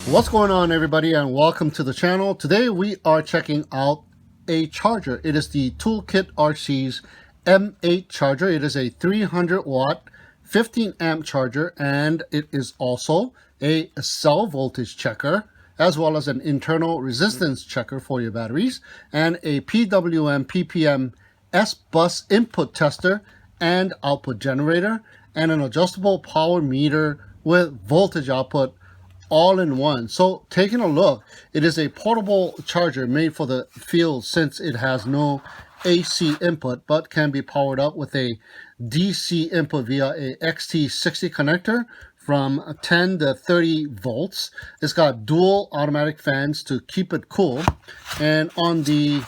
What's going on, everybody, and welcome to the channel. Today we are checking out a charger. It is the ToolkitRC's M8 charger. It is a 300 watt 15 amp charger, and it is also a cell voltage checker as well as an internal resistance checker for your batteries, and a PWM PPM S-bus input tester and output generator, and an adjustable power meter with voltage output all in one. So taking a look, it is a portable charger made for the field since it has no AC input but can be powered up with a DC input via a XT60 connector from 10 to 30 volts. It's got dual automatic fans to keep it cool, and on the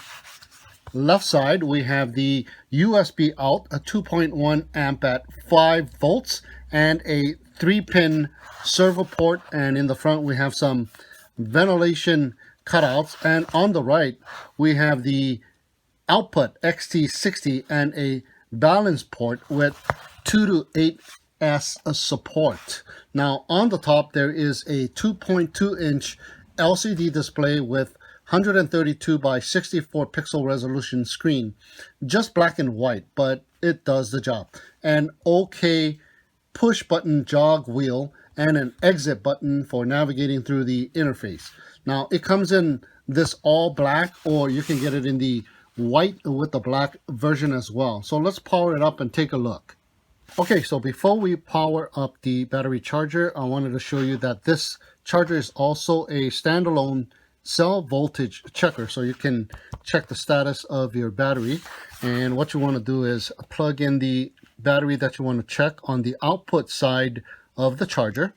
left side we have the USB out, a 2.1 amp at 5 volts, and a 3-pin servo port, and in the front we have some ventilation cutouts, and on the right we have the output XT60 and a balance port with 2 to 8S support. Now on the top there is a 2.2 inch LCD display with 132 by 64 pixel resolution screen, just black and white, but it does the job. An OK push button jog wheel and an exit button for navigating through the interface. Now it comes in this all black, or you can get it in the white with the black version as well. So let's power it up and take a look. Okay, so before we power up the battery charger, I wanted to show you that this charger is also a standalone cell voltage checker, so you can check the status of your battery. And what you want to do is plug in the battery that you want to check on the output side of the charger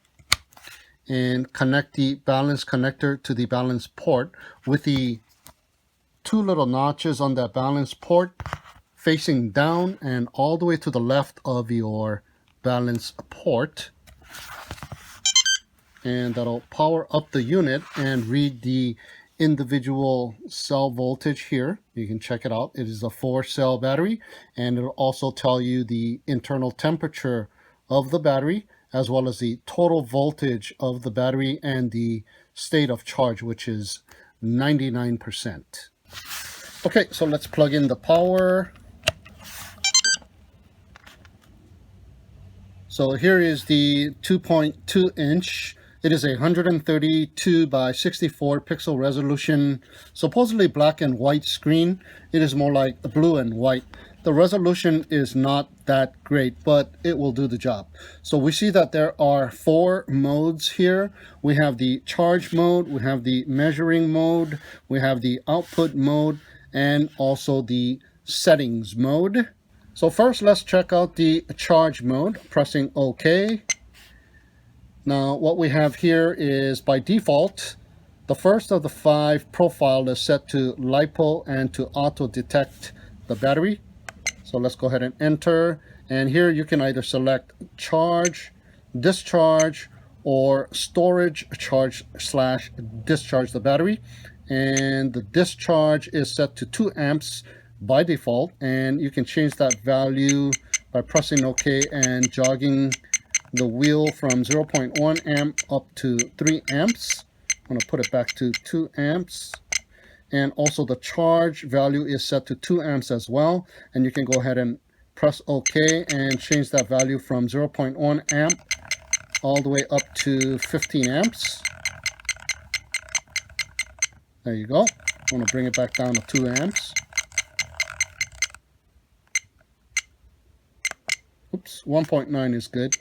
and connect the balance connector to the balance port with the two little notches on that balance port facing down and all the way to the left of your balance port, and that'll power up the unit and read the individual cell voltage here. You can check it out. It is a 4-cell battery, and it'll also tell you the internal temperature of the battery as well as the total voltage of the battery and the state of charge, which is 99%. Okay, so let's plug in the power. So here is the 2.2 inch. It is a 132 by 64 pixel resolution, supposedly black and white screen. It is more like blue and white. The resolution is not that great, but it will do the job. So we see that there are 4 modes here. We have the charge mode, we have the measuring mode, we have the output mode, and also the settings mode. So first let's check out the charge mode, pressing OK. Now what we have here is, by default, the first of the 5 profile is set to LiPo and to auto detect the battery. So let's go ahead and enter, and here you can either select charge, discharge, or storage charge / discharge the battery. And the discharge is set to 2 amps by default, and you can change that value by pressing OK and jogging the wheel from 0.1 amp up to 3 amps. I'm going to put it back to 2 amps. And also the charge value is set to 2 amps as well, and you can go ahead and press OK and change that value from 0.1 amp all the way up to 15 amps. There you go. I'm going to bring it back down to 2 amps. Oops, 1.9 is good.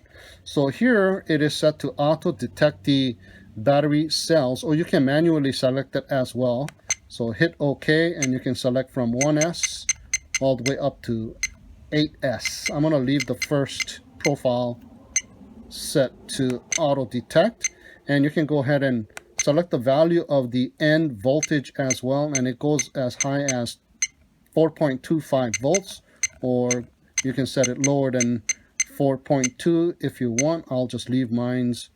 So here it is set to auto detect the battery cells, or you can manually select it as well. So hit OK and you can select from 1S all the way up to 8S. I'm going to leave the first profile set to auto detect, and you can go ahead and select the value of the end voltage as well, and it goes as high as 4.25 volts, or you can set it lower than 4.2 if you want. I'll just leave mine's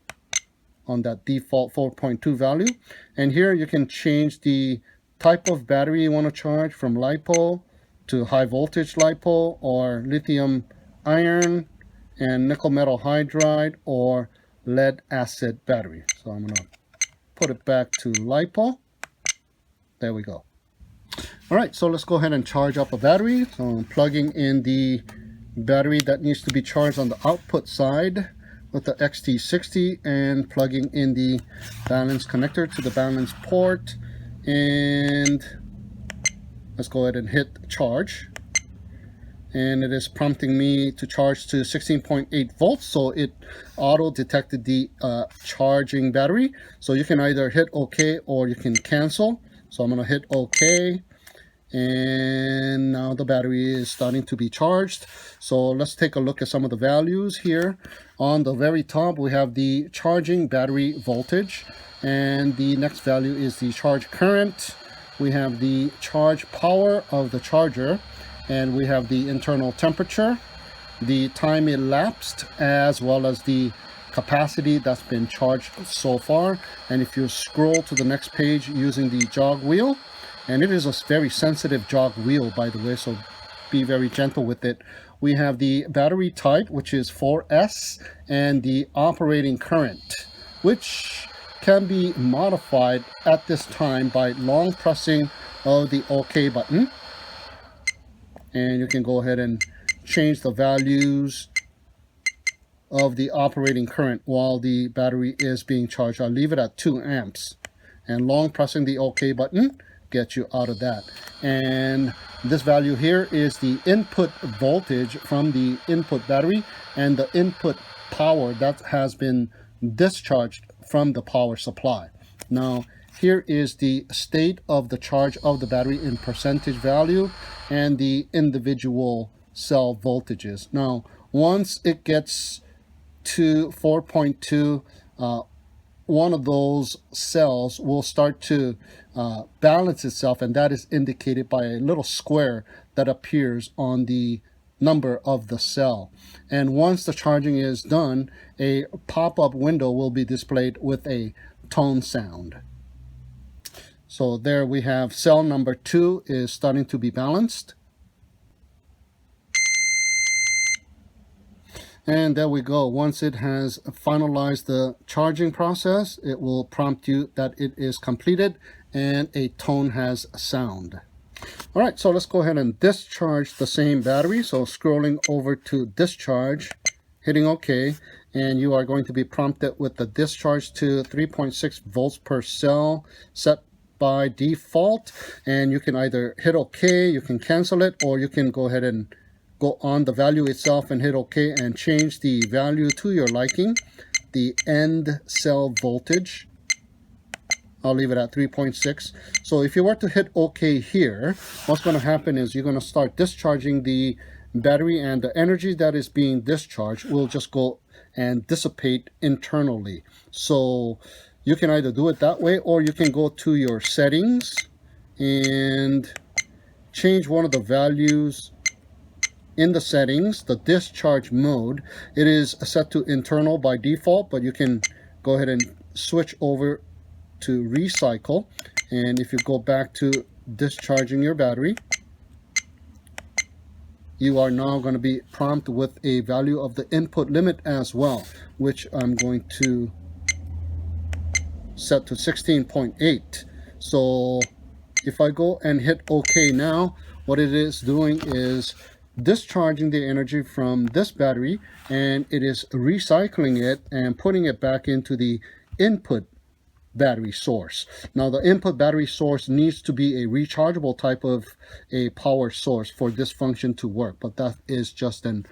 on that default 4.2 value. And here you can change the type of battery you want to charge, from LiPo to high voltage LiPo, or lithium iron and nickel metal hydride, or lead acid battery. So I'm going to put it back to LiPo. There we go. All right, so let's go ahead and charge up a battery. So I'm plugging in the battery that needs to be charged on the output side with the XT60 and plugging in the balance connector to the balance port. And let's go ahead and hit charge. And it is prompting me to charge to 16.8 volts, so it auto detected the charging battery. So you can either hit OK or you can cancel. So I'm going to hit OK, and now the battery is starting to be charged. So let's take a look at some of the values here. On the very top we have the charging battery voltage, and the next value is the charge current. We have the charge power of the charger, and we have the internal temperature, the time elapsed, as well as the capacity that's been charged so far. And if you scroll to the next page using the jog wheel, and it is a very sensitive jog wheel, by the way, so be very gentle with it. We have the battery type, which is 4S, and the operating current, which can be modified at this time by long pressing of the OK button. And you can go ahead and change the values of the operating current while the battery is being charged. I'll leave it at 2 amps, and long pressing the OK button gets you out of that. And this value here is the input voltage from the input battery and the input power that has been discharged from the power supply. Now here is the state of the charge of the battery in percentage value and the individual cell voltages. Now once it gets to 4.2, one of those cells will start to balance itself, and that is indicated by a little square that appears on the number of the cell. And once the charging is done, a pop-up window will be displayed with a tone sound. So there we have cell number 2 is starting to be balanced. And there we go. Once it has finalized the charging process, it will prompt you that it is completed and a tone has sound. All right, so let's go ahead and discharge the same battery. So scrolling over to discharge, hitting OK, and you are going to be prompted with the discharge to 3.6 volts per cell set by default. And you can either hit OK, you can cancel it, or you can go ahead and go on the value itself and hit OK and change the value to your liking. The end cell voltage, I'll leave it at 3.6. So if you were to hit OK here, what's going to happen is you're going to start discharging the battery, and the energy that is being discharged will just go and dissipate internally. So you can either do it that way, or you can go to your settings and change one of the values in the settings. The discharge mode, it is set to internal by default, but you can go ahead and switch over to recycle. And if you go back to discharging your battery, you are now going to be prompted with a value of the input limit as well, which I'm going to set to 16.8. So if I go and hit OK now, what it is doing is discharging the energy from this battery, and it is recycling it and putting it back into the input battery source. Now the input battery source needs to be a rechargeable type of a power source for this function to work, but that is just an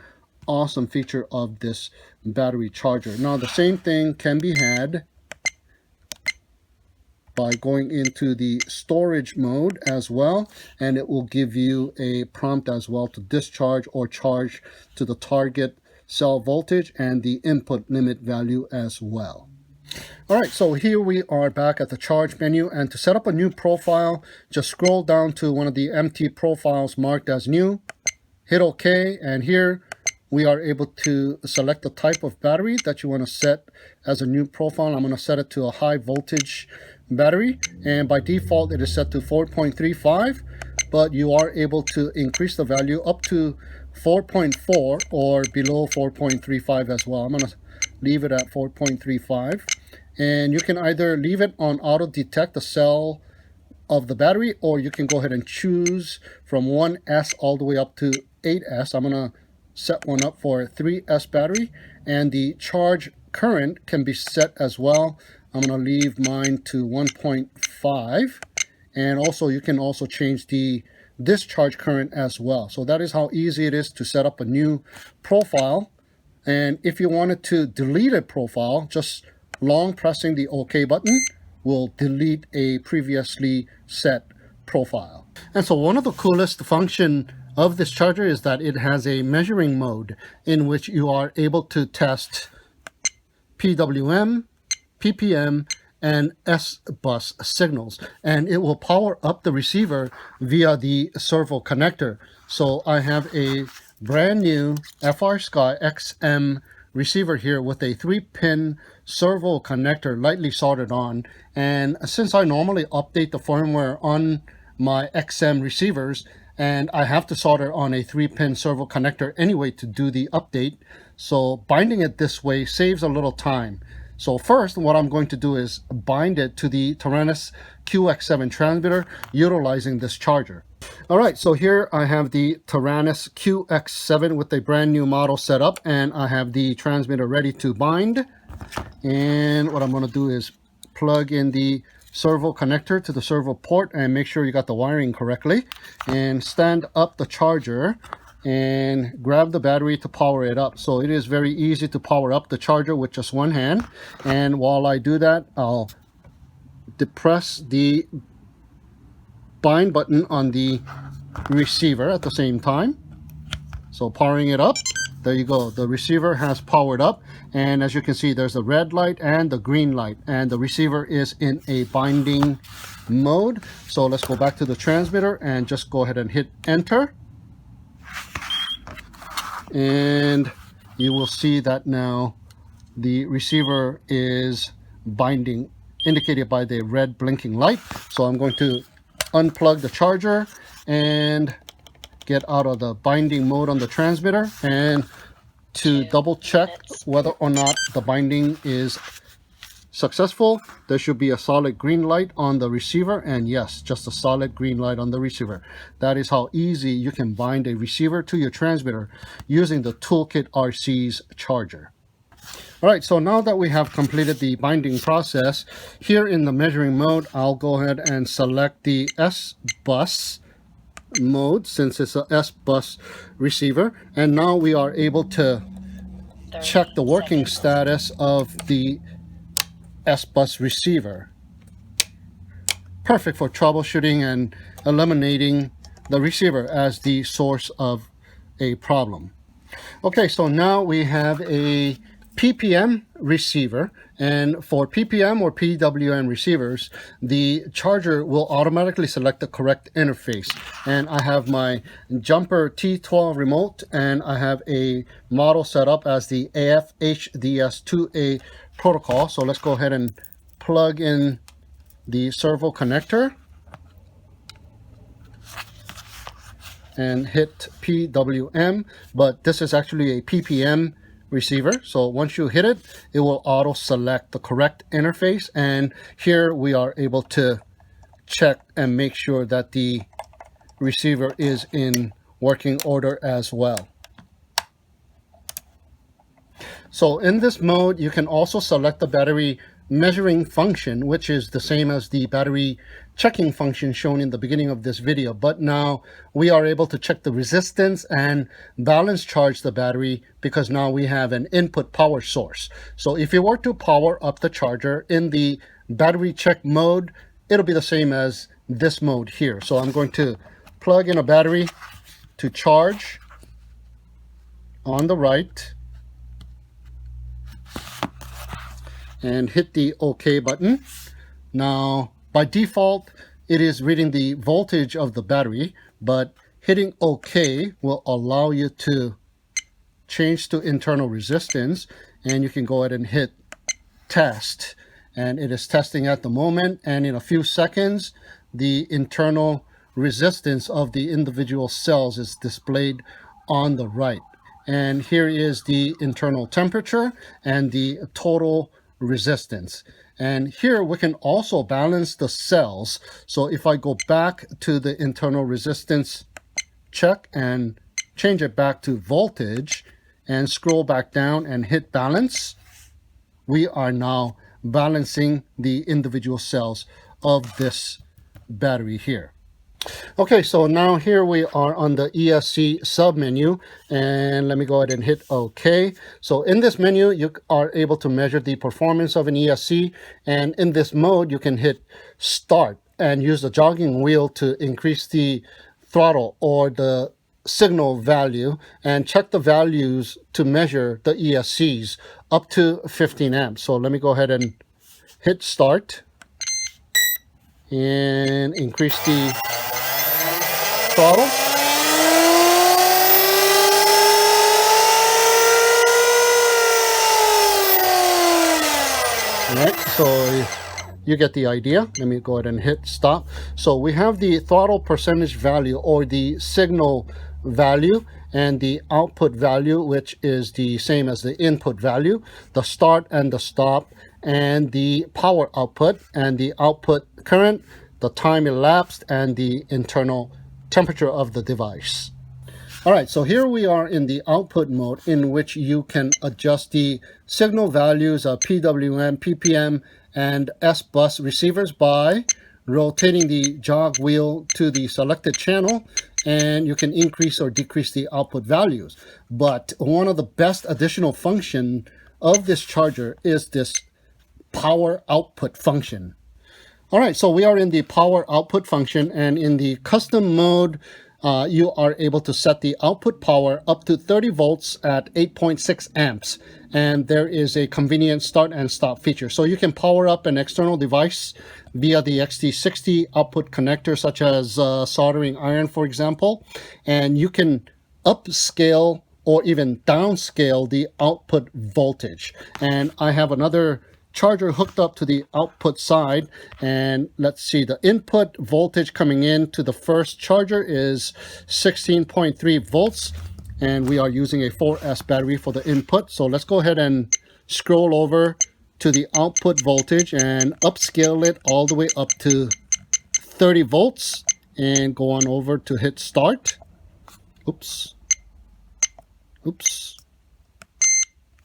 awesome feature of this battery charger. Now the same thing can be had by going into the storage mode as well, and it will give you a prompt as well to discharge or charge to the target cell voltage and the input limit value as well. All right, so here we are back at the charge menu, and to set up a new profile, just scroll down to one of the empty profiles marked as new, hit OK, and here we are able to select the type of battery that you want to set as a new profile. I'm going to set it to a high voltage battery, and by default it is set to 4.35, but you are able to increase the value up to 4.4 or below 4.35 as well. I'm going to leave it at 4.35, And you can either leave it on auto detect the cell of the battery, or you can go ahead and choose from 1S all the way up to 8S. I'm going to set one up for a 3S battery, and the charge current can be set as well. I'm going to leave mine to 1.5, and also you can also change the discharge current as well. So that is how easy it is to set up a new profile. And if you wanted to delete a profile, just long pressing the OK button will delete a previously set profile. And so one of the coolest function of this charger is that it has a measuring mode in which you are able to test PWM, PPM, and S-bus signals, and it will power up the receiver via the servo connector. So I have a brand new FrSky XM receiver here with a 3-pin servo connector lightly soldered on, and since I normally update the firmware on my XM receivers, and I have to solder on a 3-pin servo connector anyway to do the update, so binding it this way saves a little time. So first, what I'm going to do is bind it to the Taranis QX7 transmitter utilizing this charger. All right, so here I have the Taranis QX7 with a brand new model set up, and I have the transmitter ready to bind. And what I'm going to do is plug in the servo connector to the servo port and make sure you got the wiring correctly, and stand up the charger and grab the battery to power it up. So it is very easy to power up the charger with just one hand. And while I do that, I'll depress the bind button on the receiver at the same time. So powering it up, there you go, the receiver has powered up, and as you can see there's the red light and the green light, and the receiver is in a binding mode. So let's go back to the transmitter and just go ahead and hit enter, and you will see that now the receiver is binding, indicated by the red blinking light. So I'm going to unplug the charger and get out of the binding mode on the transmitter, and to double check whether or not the binding is successful, there should be a solid green light on the receiver, and yes, just a solid green light on the receiver. That is how easy you can bind a receiver to your transmitter using the ToolkitRC's charger. All right, so now that we have completed the binding process, here in the measuring mode, I'll go ahead and select the S-bus mode since it's a S-bus receiver, and now we are able to check the working status of the S-bus receiver. Perfect for troubleshooting and eliminating the receiver as the source of a problem. Okay, so now we have a PPM receiver, and for PPM or PWM receivers, the charger will automatically select the correct interface. And I have my Jumper T12 remote, and I have a model set up as the AF-HDS2A protocol. So let's go ahead and plug in the servo connector and hit PWM, but this is actually a PPM receiver. So once you hit it, it will auto select the correct interface, and here we are able to check and make sure that the receiver is in working order as well. So in this mode, you can also select the battery measuring function, which is the same as the battery checking function shown in the beginning of this video, but now we are able to check the resistance and balance charge the battery because now we have an input power source. So if you were to power up the charger in the battery check mode, it'll be the same as this mode here. So I'm going to plug in a battery to charge on the right and hit the OK button. Now, by default, it is reading the voltage of the battery, but hitting OK will allow you to change to internal resistance, and you can go ahead and hit test. And it is testing at the moment, and in a few seconds, the internal resistance of the individual cells is displayed on the right. And here is the internal temperature and the total resistance. And here we can also balance the cells. So if I go back to the internal resistance check and change it back to voltage and scroll back down and hit balance, we are now balancing the individual cells of this battery here. Okay, so now here we are on the ESC submenu, and let me go ahead and hit OK. So in this menu, you are able to measure the performance of an ESC, and in this mode, you can hit Start and use the jogging wheel to increase the throttle or the signal value and check the values to measure the ESCs up to 15 amps. So let me go ahead and hit Start and increase the throttle. All right, so you get the idea. Let me go ahead and hit stop. So we have the throttle percentage value or the signal value and the output value, which is the same as the input value, the start and the stop, and the power output and the output current, the time elapsed, and the internal temperature of the device. All right, so here we are in the output mode, in which you can adjust the signal values of PWM, PPM, and S-bus receivers by rotating the jog wheel to the selected channel, and you can increase or decrease the output values. But one of the best additional function of this charger is this power output function. All right, so we are in the power output function, and in the custom mode, you are able to set the output power up to 30 volts at 8.6 amps. And there is a convenient start and stop feature. So you can power up an external device via the XT60 output connector, such as soldering iron, for example. And you can upscale or even downscale the output voltage. And I have another charger hooked up to the output side, and let's see, the input voltage coming in to the first charger is 16.3 volts, and we are using a 4S battery for the input. So let's go ahead and scroll over to the output voltage and upscale it all the way up to 30 volts and go on over to hit start. Oops.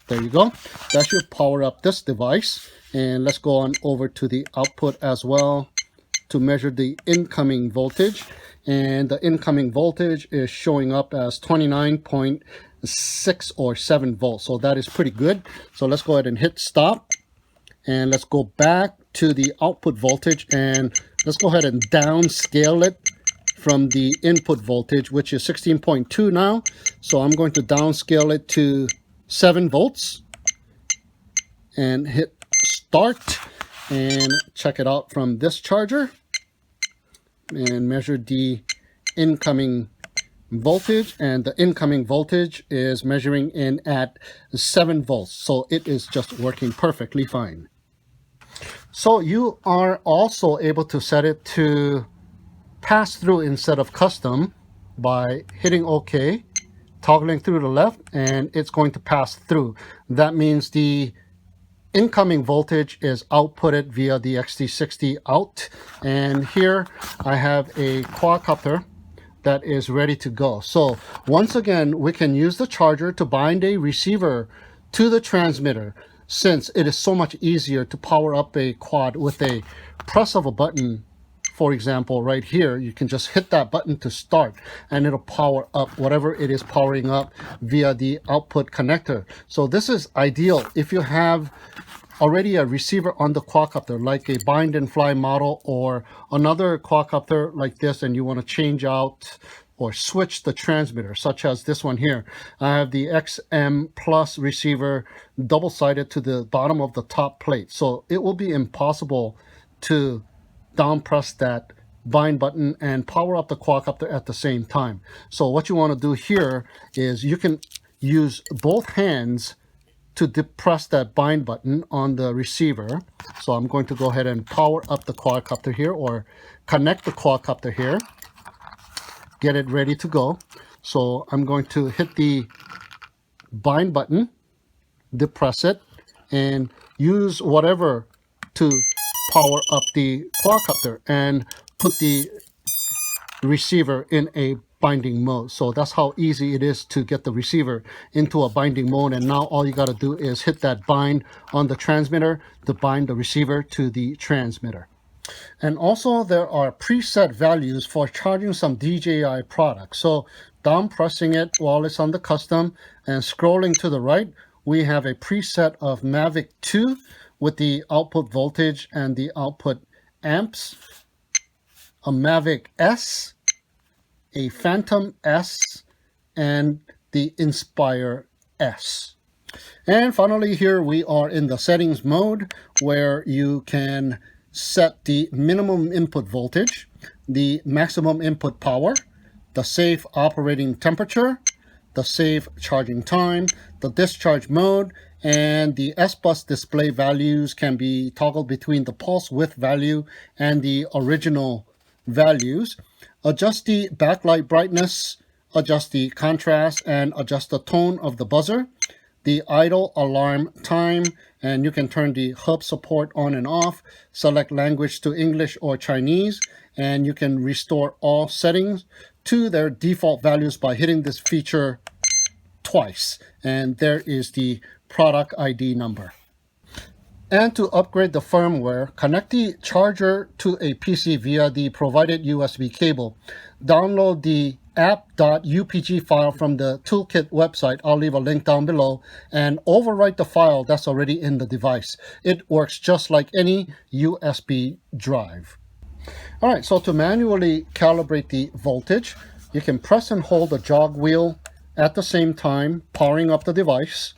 There you go. That should power up this device. And let's go on over to the output as well to measure the incoming voltage. And the incoming voltage is showing up as 29.6 or 7 volts. So that is pretty good. So let's go ahead and hit stop. And let's go back to the output voltage. And let's go ahead and downscale it from the input voltage, which is 16.2 now. So I'm going to downscale it to 7 volts and hit start and check it out from this charger and measure the incoming voltage, and the incoming voltage is measuring in at 7 volts. So it is just working perfectly fine. So you are also able to set it to pass through instead of custom by hitting OK, toggling through the left, and it's going to pass through. That means the incoming voltage is outputted via the XT60 out. And here I have a quadcopter that is ready to go. So once again, we can use the charger to bind a receiver to the transmitter, since it is so much easier to power up a quad with a press of a button. For example, right here, you can just hit that button to start and it'll power up whatever it is powering up via the output connector. So this is ideal if you have already a receiver on the quadcopter, like a bind and fly model or another quadcopter like this, and you want to change out or switch the transmitter, such as this one here. I have the XM Plus receiver double-sided to the bottom of the top plate. So it will be impossible to down press that bind button and power up the quadcopter at the same time. So what you want to do here is you can use both hands to depress that bind button on the receiver. So I'm going to go ahead and power up the quadcopter here, or connect the quadcopter here, get it ready to go. So I'm going to hit the bind button, depress it, and use whatever to power up the quadcopter and put the receiver in a binding mode. So that's how easy it is to get the receiver into a binding mode. And now all you got to do is hit that bind on the transmitter to bind the receiver to the transmitter. And also there are preset values for charging some DJI products. So down pressing it while it's on the custom and scrolling to the right, we have a preset of Mavic 2 with the output voltage and the output amps, a Mavic S, a Phantom S, and the Inspire S. And finally here we are in the settings mode where you can set the minimum input voltage, the maximum input power, the safe operating temperature, the safe charging time, the discharge mode, and the S-Bus display values can be toggled between the pulse width value and the original values. Adjust the backlight brightness, adjust the contrast, and adjust the tone of the buzzer, the idle alarm time, and you can turn the hub support on and off, select language to English or Chinese, and you can restore all settings to their default values by hitting this feature twice. And there is the product ID number. And to upgrade the firmware, connect the charger to a PC via the provided USB cable. Download the app.upg file from the Toolkit website. I'll leave a link down below, and overwrite the file that's already in the device. It works just like any USB drive. All right, so to manually calibrate the voltage, you can press and hold the jog wheel at the same time, powering up the device,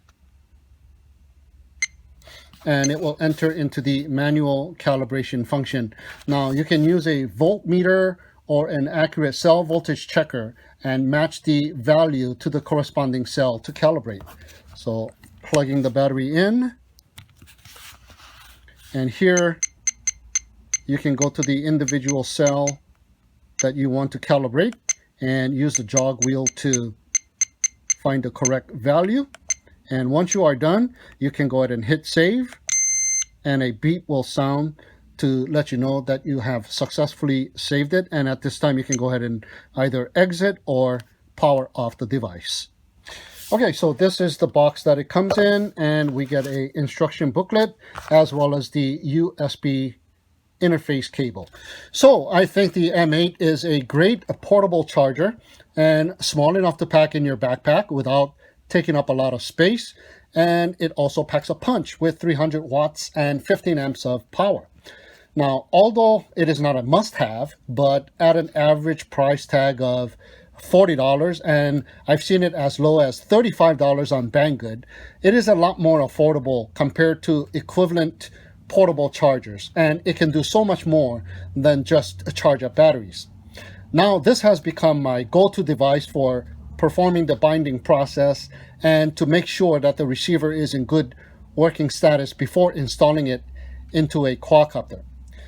and it will enter into the manual calibration function. Now you can use a voltmeter or an accurate cell voltage checker and match the value to the corresponding cell to calibrate. So plugging the battery in, and here you can go to the individual cell that you want to calibrate and use the jog wheel to find the correct value. And once you are done, you can go ahead and hit save, and a beep will sound to let you know that you have successfully saved it. And at this time, you can go ahead and either exit or power off the device. Okay, so this is the box that it comes in, and we get a instruction booklet as well as the USB interface cable. So I think the M8 is a great portable charger and small enough to pack in your backpack without taking up a lot of space. And it also packs a punch with 300 watts and 15 amps of power. Now, although it is not a must-have, but at an average price tag of $40, and I've seen it as low as $35 on Banggood, it is a lot more affordable compared to equivalent portable chargers, and it can do so much more than just charge up batteries. Now, this has become my go-to device for performing the binding process and to make sure that the receiver is in good working status before installing it into a quadcopter.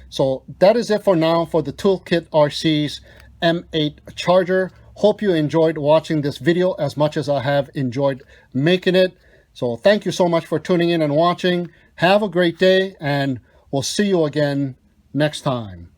So that is it for now for the ToolkitRC's M8 charger. Hope you enjoyed watching this video as much as I have enjoyed making it. So thank you so much for tuning in and watching. Have a great day, and we'll see you again next time.